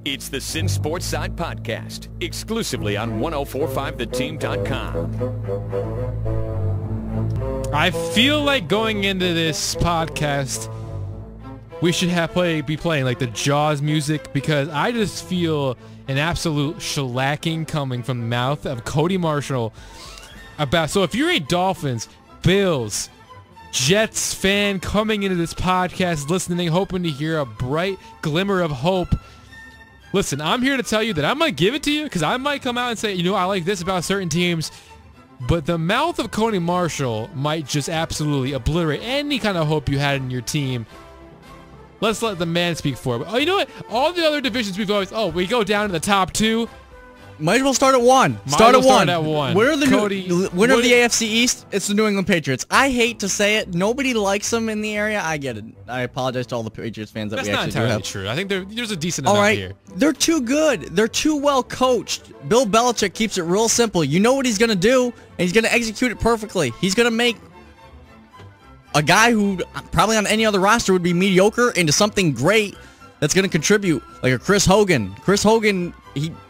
It's the Sittin Sportside podcast, exclusively on 1045theteam.com. I feel like going into this podcast, we should be playing like the Jaws music, because I just feel an absolute shellacking coming from the mouth of Cody Marshall about. So if you're a Dolphins, Bills, Jets fan coming into this podcast, listening, hoping to hear a bright glimmer of hope, listen, I'm here to tell you that I'm going to give it to you, because I might come out and say, you know, I like this about certain teams, but the mouth of Cody Marshall might just absolutely obliterate any kind of hope you had in your team. Let's let the man speak for it. Oh, you know what? All the other divisions we go down to the top two. Might as well start at one. Start at one. Winner of the Cody, winner of the AFC East, it's the New England Patriots. I hate to say it. Nobody likes them in the area. I get it. I apologize to all the Patriots fans that That's we actually do have. That's not entirely true. I think there's a decent all amount right. here. They're too good. They're too well coached. Bill Belichick keeps it real simple. You know what he's going to do, and he's going to execute it perfectly. He's going to make a guy who probably on any other roster would be mediocre into something great that's going to contribute, like a Chris Hogan. Chris Hogan,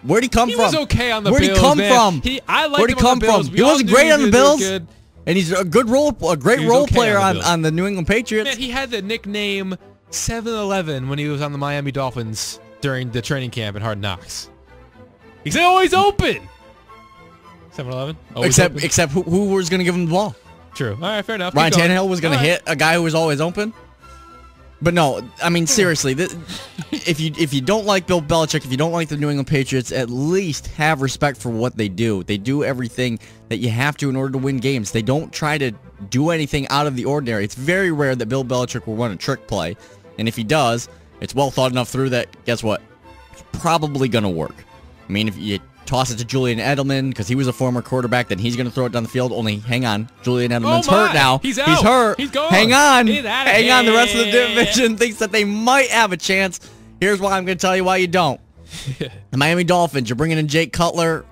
where'd he come from? He was okay on the Where'd Bills, he come man. from? I liked Where'd he him on come the Bills. from? He wasn't great on the Bills, and he's a great role player on the New England Patriots. Man, he had the nickname 7-Eleven when he was on the Miami Dolphins during the training camp in Hard Knocks. He's always open. 7-Eleven? Except who was going to give him the ball? True. All right, fair enough. Ryan Tannehill was going to hit a guy who was always open. But no, I mean seriously, if you don't like Bill Belichick, if you don't like the New England Patriots, at least have respect for what they do. They do everything that you have to in order to win games. They don't try to do anything out of the ordinary. It's very rare that Bill Belichick will run a trick play, and if he does, it's well thought enough through that, guess what? It's probably going to work. I mean, if you toss it to Julian Edelman, because he was a former quarterback, then he's going to throw it down the field. Only, hang on, Julian Edelman's hurt now. He's out. He's hurt. He's gone. Hang on. Hang on. The rest of the division thinks that they might have a chance. Here's why I'm going to tell you why you don't. The Miami Dolphins, you're bringing in Jay Cutler.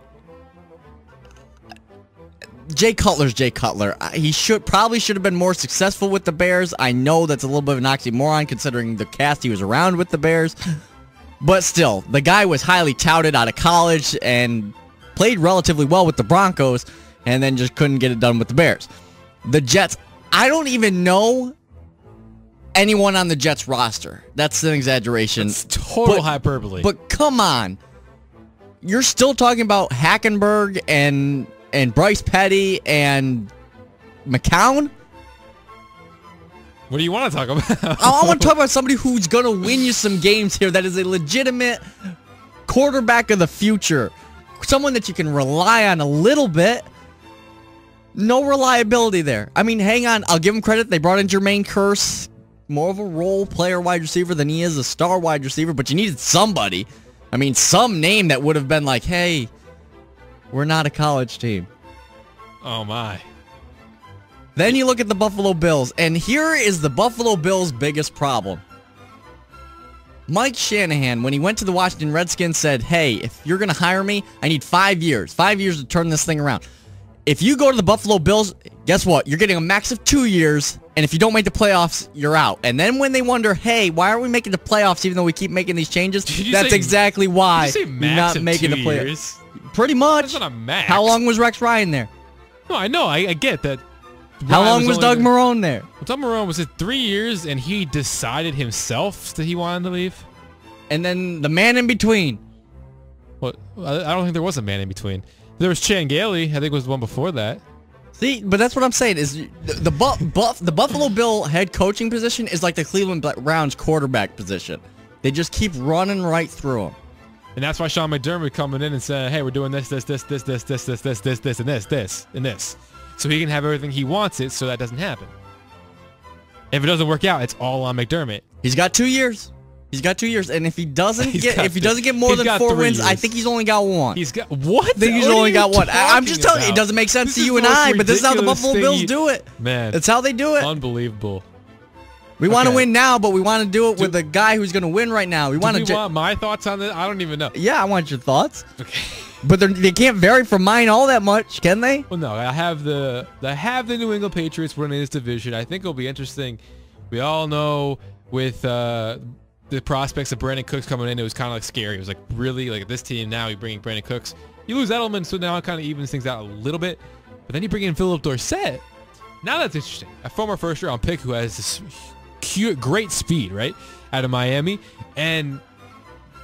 Jay Cutler's Jay Cutler. He probably should have been more successful with the Bears. I know that's a little bit of an oxymoron considering the cast he was around with the Bears. But still, the guy was highly touted out of college and played relatively well with the Broncos, and then just couldn't get it done with the Bears. The Jets, I don't even know anyone on the Jets roster. That's an exaggeration. That's total hyperbole. But come on. You're still talking about Hackenberg and Bryce Petty and McCown? What do you want to talk about? I want to talk about somebody who's going to win you some games here, that is a legitimate quarterback of the future. Someone that you can rely on a little bit. No reliability there. I mean, hang on. I'll give him credit. They brought in Jermaine Kearse. More of a role player wide receiver than he is a star wide receiver, but you needed somebody. I mean, some name that would have been like, hey, we're not a college team. Oh, my. Then you look at the Buffalo Bills, and here is the Buffalo Bills' biggest problem. Mike Shanahan, when he went to the Washington Redskins, said, hey, if you're going to hire me, I need 5 years. 5 years to turn this thing around. If you go to the Buffalo Bills, guess what? You're getting a max of 2 years, and if you don't make the playoffs, you're out. And then when they wonder, hey, why aren't we making the playoffs even though we keep making these changes? That's exactly why you're not making the playoffs. Pretty much. That's not a max. How long was Rex Ryan there? No, I know. I get that. How long was Doug Marrone there? Well, Doug Marrone was 3 years, and he decided himself that he wanted to leave. And then the man in between. Well, I don't think there was a man in between. There was Chan Gailey. I think was the one before that. See, but that's what I'm saying is the Buffalo Bill head coaching position is like the Cleveland Browns quarterback position. They just keep running right through them. And that's why Sean McDermott coming in and saying, hey, we're doing this, and this. So he can have everything he wants it, so that doesn't happen. If it doesn't work out, it's all on McDermott. He's got 2 years. He's got 2 years, and if he doesn't get more than 4 wins, I think he's only got one. He's got what? I think he's only got one. I'm just telling you, it doesn't make sense to you and I, but this is how the Buffalo Bills do it. Man, that's how they do it. Unbelievable. We want to win now, but we want to do it with a guy who's going to win right now. We want my thoughts on this? I don't even know. Yeah, I want your thoughts. Okay. But they can't vary from mine all that much, can they? Well, no. I have the New England Patriots winning this division. I think it'll be interesting. We all know with the prospects of Brandon Cooks coming in, it was kind of like scary. It was like, really, like this team now, you're bringing Brandon Cooks. You lose Edelman, so now it kind of evens things out a little bit. But then you bring in Philip Dorsett. Now that's interesting. A former first-round pick who has this great speed, right, out of Miami. And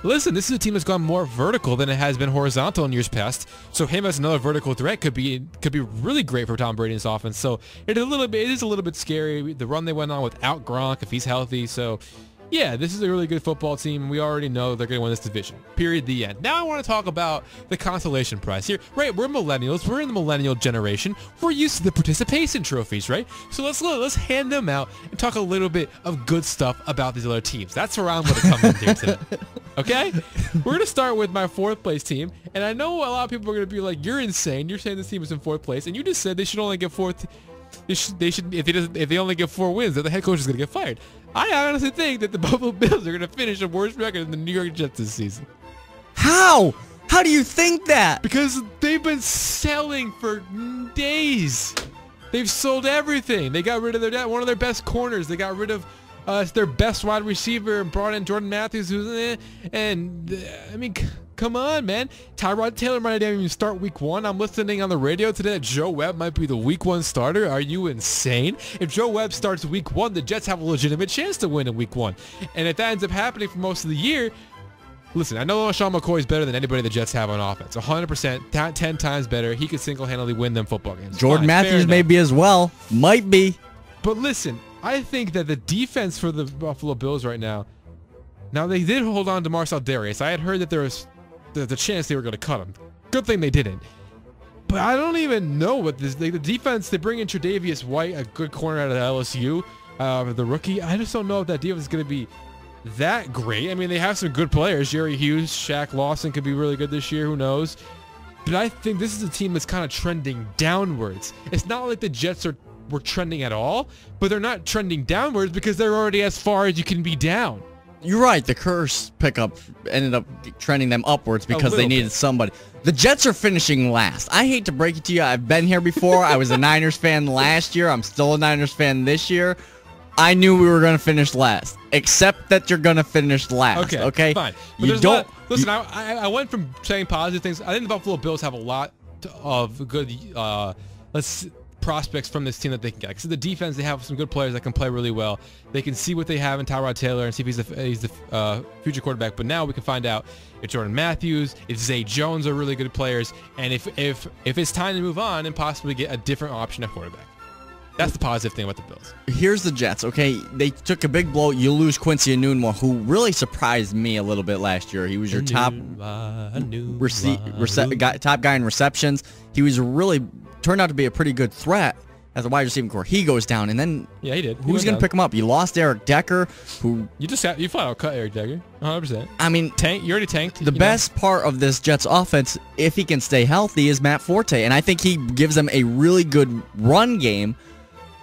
listen, this is a team that's gone more vertical than it has been horizontal in years past. So him as another vertical threat could be really great for Tom Brady's offense. So it is a little bit scary. The run they went on without Gronk, if he's healthy. So yeah, this is a really good football team. We already know they're going to win this division. Period. The end. Now I want to talk about the consolation prize here. Right, we're millennials. We're in the millennial generation. We're used to the participation trophies, right? So let's hand them out and talk a little bit of good stuff about these other teams. That's where I'm going to come in here today. Okay? We're going to start with my 4th place team. And I know a lot of people are going to be like, you're insane. You're saying this team is in 4th place. And you just said they should only get 4th. They should if they only get 4 wins, that the head coach is going to get fired. I honestly think that the Buffalo Bills are going to finish a worse record than the New York Jets this season. How? How do you think that? Because they've been selling for days. They've sold everything. They got rid of one of their best corners. They got rid of their best wide receiver and brought in Jordan Matthews, I mean, come on, man. Tyrod Taylor might not even start week 1. I'm listening on the radio today that Joe Webb might be the week 1 starter. Are you insane? If Joe Webb starts week 1, the Jets have a legitimate chance to win in week 1. And if that ends up happening for most of the year, listen, I know Sean McCoy is better than anybody the Jets have on offense. 100%, 10 times better. He could single-handedly win them football games. Jordan Matthews may be as well. Might be. But listen, I think that the defense for the Buffalo Bills right now they did hold on to Marcel Darius. I had heard that there was the chance they were going to cut him. Good thing they didn't. But I don't even know what this... the defense, they bring in Tre'Davious White, a good corner out of LSU, the rookie. I just don't know if that defense is going to be that great. I mean, they have some good players. Jerry Hughes, Shaq Lawson could be really good this year. Who knows? But I think this is a team that's kind of trending downwards. It's not like the Jets were trending at all, but they're not trending downwards because they're already as far as you can be down. You're right. The Curse pickup ended up trending them upwards because they needed somebody. The Jets are finishing last. I hate to break it to you. I've been here before. I was a Niners fan last year. I'm still a Niners fan this year. I knew we were going to finish last, except that you're going to finish last. Okay? Fine. But you don't... Listen, I went from saying positive things. I think the Buffalo Bills have a lot of good prospects from this team that they can get. Because the defense, they have some good players that can play really well. They can see what they have in Tyrod Taylor and see if he's the future quarterback. But now we can find out if Jordan Matthews, if Zay Jones are really good players, and if it's time to move on and possibly get a different option at quarterback. That's the positive thing about the Bills. Here's the Jets, okay? They took a big blow. You lose Quincy Enunwa, who really surprised me a little bit last year. He was your top guy in receptions. He was turned out to be a pretty good threat as a wide receiving core. He goes down, and then yeah, he did. Who's going to pick him up? You lost Eric Decker, who you flat out cut Eric Decker, 100%. I mean, you already tanked. The best part of this Jets offense, if he can stay healthy, is Matt Forte, and I think he gives them a really good run game.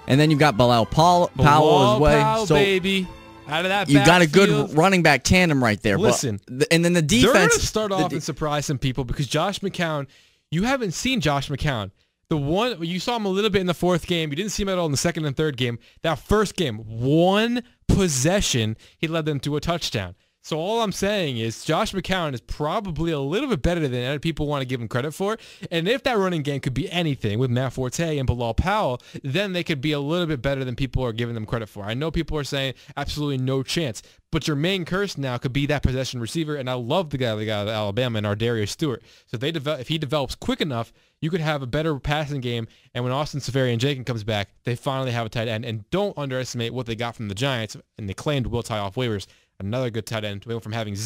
And then you've got Bilal Powell as well. So baby. Out of that you got a good running back tandem right there. Listen, and then the defense. They're going to start off and surprise some people because Josh McCown, you haven't seen Josh McCown. The one you saw him a little bit in the 4th game. You didn't see him at all in the 2nd and 3rd game. That 1st game, 1 possession, he led them to a touchdown. So all I'm saying is Josh McCown is probably a little bit better than other people want to give him credit for. And if that running game could be anything with Matt Forte and Bilal Powell, then they could be a little bit better than people are giving them credit for. I know people are saying absolutely no chance, but your main curse now could be that possession receiver. And I love the guy out of Alabama and Darius Stewart. So if he develops quick enough, you could have a better passing game. And when Austin Seferian-Jenkins comes back, they finally have a tight end. And don't underestimate what they got from the Giants. And they claimed Will Tye off waivers. Another good tight end. We went from having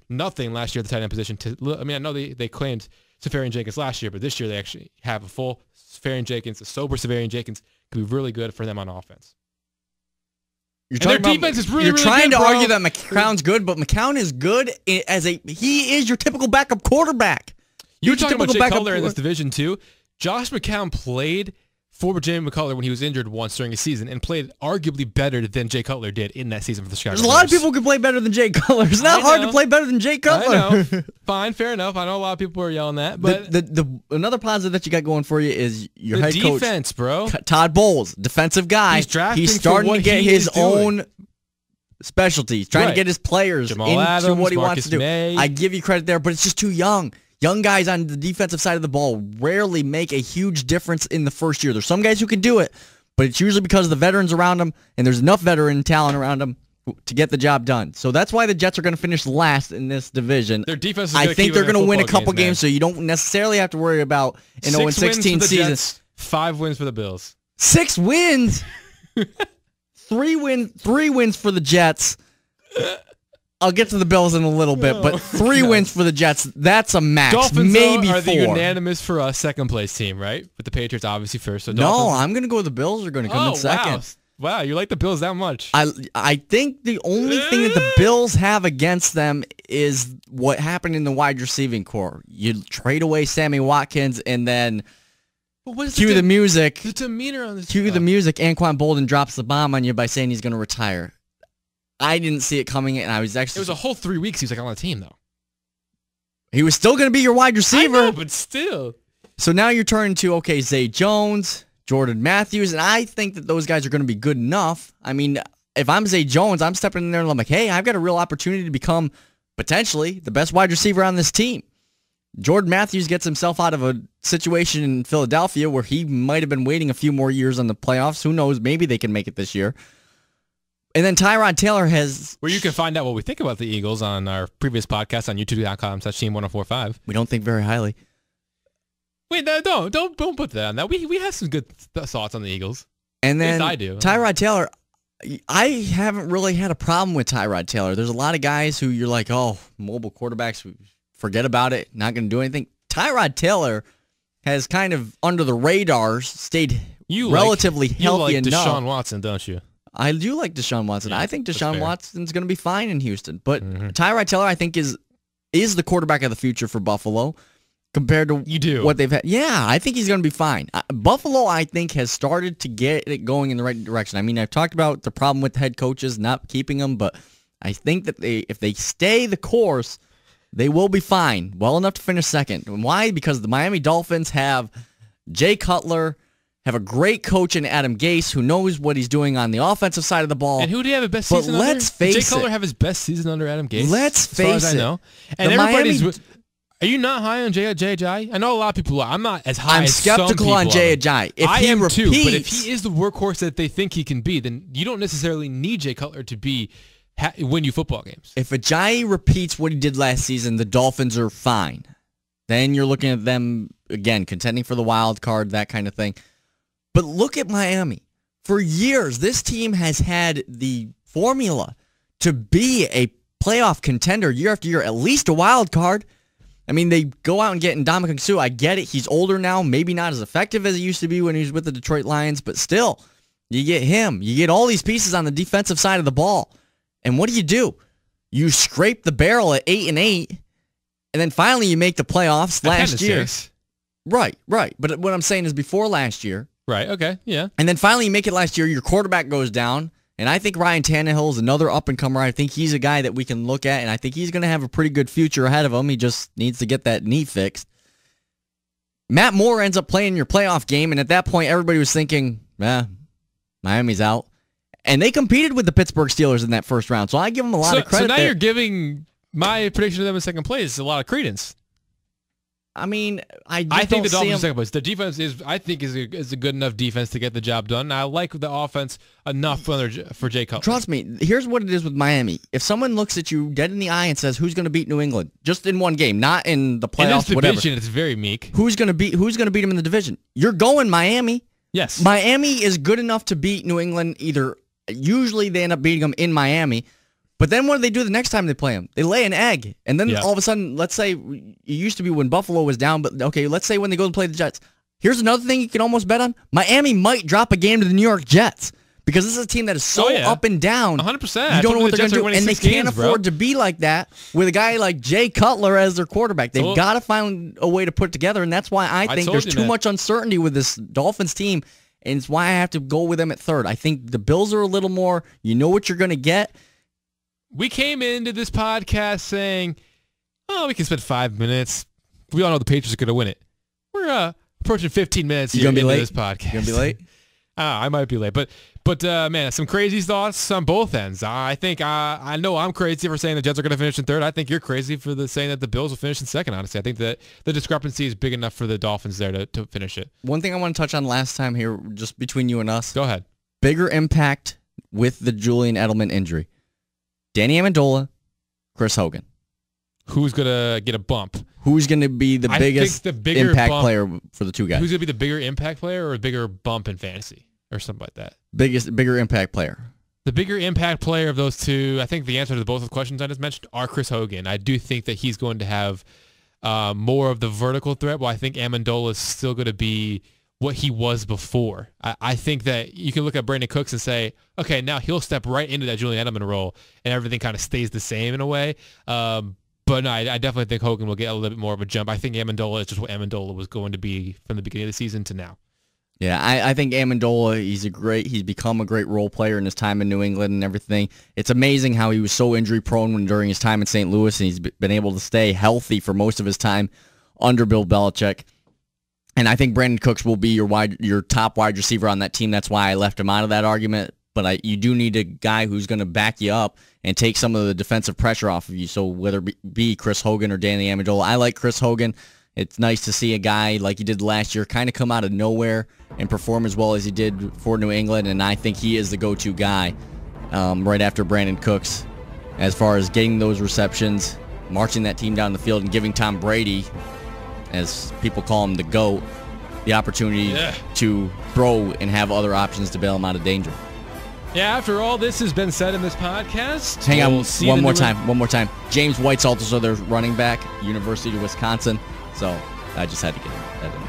nothing last year at the tight end position to, I mean, I know they claimed Seferian-Jenkins last year, but this year they actually have a full Seferian-Jenkins, a sober Seferian-Jenkins could be really good for them on offense. Their defense is really, You're trying to argue that McCown's good, but McCown is good he is your typical backup quarterback. You're talking about Jay Cutler in this division too. Josh McCown played for Jamie McCullough when he was injured once during a season and played arguably better than Jay Cutler did in that season for the Chicago Bears. There's a lot of people who can play better than Jay Cutler. It's not hard to play better than Jay Cutler. I know. Fine, fair enough. I know a lot of people are yelling that. But another positive that you got going for you is your head coach. Defense, bro. Todd Bowles, defensive guy. He's starting to get his own specialties, trying to get his players Jamal into Adams, what he Marcus wants to do. May. I give you credit there, but it's just too young. Young guys on the defensive side of the ball rarely make a huge difference in the first year. There's some guys who can do it, but it's usually because of the veterans around them, and there's enough veteran talent around them to get the job done. So that's why the Jets are going to finish last in this division. Their defense is I think they're going to win a couple games, man. so you don't necessarily have to worry about an 0-16 season. Jets, 5 wins for the Bills. 6 wins? 3 wins for the Jets. I'll get to the Bills in a little bit, but 3 wins for the Jets, that's a max. Dolphins maybe are 4. the unanimous for us second place team, right? With the Patriots obviously first. So no, I'm going to go with the Bills are going to come in second. Wow, you like the Bills that much. I think the only thing that the Bills have against them is what happened in the wide receiving core. You trade away Sammy Watkins and then cue the music. The demeanor on this. Cue the music. Anquan Bolden drops the bomb on you by saying he's going to retire. I didn't see it coming, and I was actually. It was a whole 3 weeks. He was like on the team though. He was still going to be your wide receiver. I know, but still. So now you're turning to Zay Jones, Jordan Matthews, and I think that those guys are going to be good enough. I mean, if I'm Zay Jones, I'm stepping in there and I'm like, hey, I've got a real opportunity to become potentially the best wide receiver on this team. Jordan Matthews gets himself out of a situation in Philadelphia where he might have been waiting a few more years on the playoffs. Who knows? Maybe they can make it this year. And then Tyrod Taylor has... Where you can find out what we think about the Eagles on our previous podcast on youtube.com/team1045. We don't think very highly. Wait, no, don't put that on that. We have some good thoughts on the Eagles. And then I do. Tyrod Taylor, I haven't really had a problem with Tyrod Taylor. There's a lot of guys who you're like, oh, mobile quarterbacks, forget about it, not going to do anything. Tyrod Taylor has kind of under the radar stayed relatively healthy enough. You like enough. Deshaun Watson, don't you? I do like Deshaun Watson. Yeah, I think Deshaun Watson's going to be fine in Houston. But Tyrod Taylor, I think, is the quarterback of the future for Buffalo compared to what they've had. Yeah, I think he's going to be fine. Buffalo, I think, has started to get it going in the right direction. I mean, I've talked about the problem with head coaches not keeping them, but I think that if they stay the course, they will be fine. Well enough to finish second. And why? Because the Miami Dolphins have Jay Cutler, have a great coach in Adam Gase who knows what he's doing on the offensive side of the ball. And who do you have the best season under? Did Jay Cutler have his best season under Adam Gase? Let's face it. As far as I know. And everybody's... Are you not high on Jay Ajayi? I know a lot of people are. I'm not as high as some people. I'm skeptical on Jay Ajayi. I am too, but if he is the workhorse that they think he can be, then you don't necessarily need Jay Cutler to win you football games. If Ajayi repeats what he did last season, the Dolphins are fine. Then you're looking at them, again, contending for the wild card, that kind of thing. But look at Miami. For years, this team has had the formula to be a playoff contender year after year, at least a wild card. I mean, they go out and get Ndamukong Suh. I get it. He's older now, maybe not as effective as he used to be when he was with the Detroit Lions, but still, you get him. You get all these pieces on the defensive side of the ball. And what do? You scrape the barrel at 8-8, and then finally you make the playoffs last year. Right. But what I'm saying is before last year. Right, okay, yeah. And then finally you make it last year, your quarterback goes down, and I think Ryan Tannehill is another up-and-comer. I think he's a guy that we can look at, and I think he's going to have a pretty good future ahead of him. He just needs to get that knee fixed. Matt Moore ends up playing your playoff game, and at that point everybody was thinking, Miami's out. And they competed with the Pittsburgh Steelers in that first round, so I give them a lot of credit. So now you're giving my prediction of them in second place a lot of credence. I mean, I think the Dolphins in second place. The defense is a good enough defense to get the job done. I like the offense enough for Jay Cutler. Trust me, here's what it is with Miami. If someone looks at you dead in the eye and says, "Who's going to beat New England?" Just in one game, not in the playoffs, in this whatever. division, it's very meek. Who's going to beat them in the division? You're going Miami. Yes. Miami is good enough to beat New England. Usually they end up beating them in Miami. But then what do they do the next time they play them? They lay an egg. And then all of a sudden, let's say, it used to be when Buffalo was down, but okay, let's say when they go and play the Jets. Here's another thing you can almost bet on. Miami might drop a game to the New York Jets because this is a team that is so up and down. 100%. You don't know what they're going to do. And they can't afford to be like that with a guy like Jay Cutler as their quarterback. They've got to find a way to put it together, and that's why I think there's too much uncertainty with this Dolphins team, and it's why I have to go with them at third. I think the Bills are a little more, you know what you're going to get. We came into this podcast saying, we can spend 5 minutes. We all know the Patriots are going to win it. We're approaching 15 minutes into this podcast. You going to be late? I might be late. But But, man, some crazy thoughts on both ends. I think I know I'm crazy for saying the Jets are going to finish in third. I think you're crazy for saying that the Bills will finish in second, honestly. I think that the discrepancy is big enough for the Dolphins there to finish it. One thing I want to touch on last time here, just between you and us. Go ahead. Bigger impact with the Julian Edelman injury. Danny Amendola, Chris Hogan. Who's going to get a bump? Who's going to be the biggest impact player for the two guys? Who's going to be the bigger impact player or a bigger bump in fantasy or something like that? Bigger impact player. The bigger impact player of those two, I think the answer to both of the questions I just mentioned are Chris Hogan. I do think that he's going to have more of the vertical threat, while I think Amendola is still going to be what he was before. I think that you can look at Brandon Cooks and say, okay, now he'll step right into that Julian Edelman role and everything kind of stays the same in a way. But no, I definitely think Hogan will get a little bit more of a jump. I think Amendola is just what Amendola was going to be from the beginning of the season to now. Yeah, I think Amendola, he's become a great role player in his time in New England and everything. It's amazing how he was so injury prone during his time in St. Louis, and he's been able to stay healthy for most of his time under Bill Belichick. And I think Brandon Cooks will be your top wide receiver on that team. That's why I left him out of that argument. But you do need a guy who's going to back you up and take some of the defensive pressure off of you. So whether it be Chris Hogan or Danny Amendola, I like Chris Hogan. It's nice to see a guy like he did last year kind of come out of nowhere and perform as well as he did for New England, and I think he is the go-to guy right after Brandon Cooks as far as getting those receptions, marching that team down the field, and giving Tom Brady, as people call him, the GOAT, the opportunity to throw and have other options to bail him out of danger. Yeah, after all this has been said in this podcast, hang on one more time. James White's also their running back, University of Wisconsin. So I just had to get that in.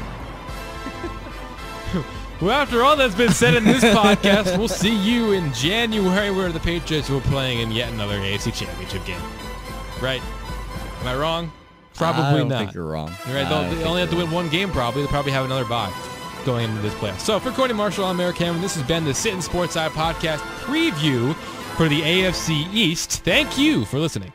Well, after all that's been said in this podcast, we'll see you in January where the Patriots will be playing in yet another AFC Championship game. Right? Am I wrong? Probably not. I don't think you're wrong. You're right. They only have to win one game probably. They'll probably have another bye going into this playoff. So for Cody Marshall, I'm Eric Cameron. This has been the Sittin Sportside podcast preview for the AFC East. Thank you for listening.